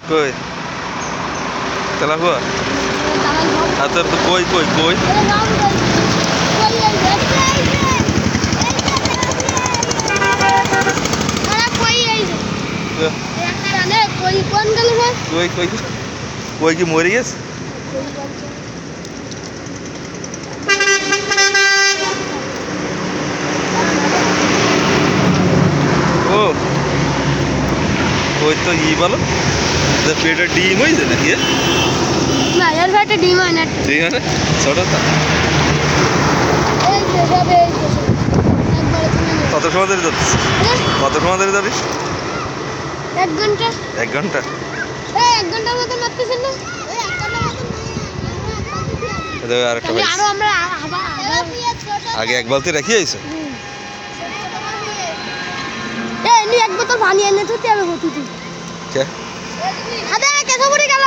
কই তেলাপুয়া আর তোর তো কই কই কই কই কই কই কি মরে গেছে ও ওই তো ই বলো পেটে ডিম হয়েছে নাকি না এর পেটে ডিম হয় না ঠিক আছে ছোট কত সময় ধরে যাচ্ছিস কত সময় ধরে যাবি 1 ঘন্টা 1 ঘন্টা 1 ঘন্টার মতো মারতেছেন না আরেকটা আরো আমরা আগে এক বালতি রাখি আইছো এক বোতল পানি এনে তুই হবে তুই কে আদা কেসা পড়ে গেল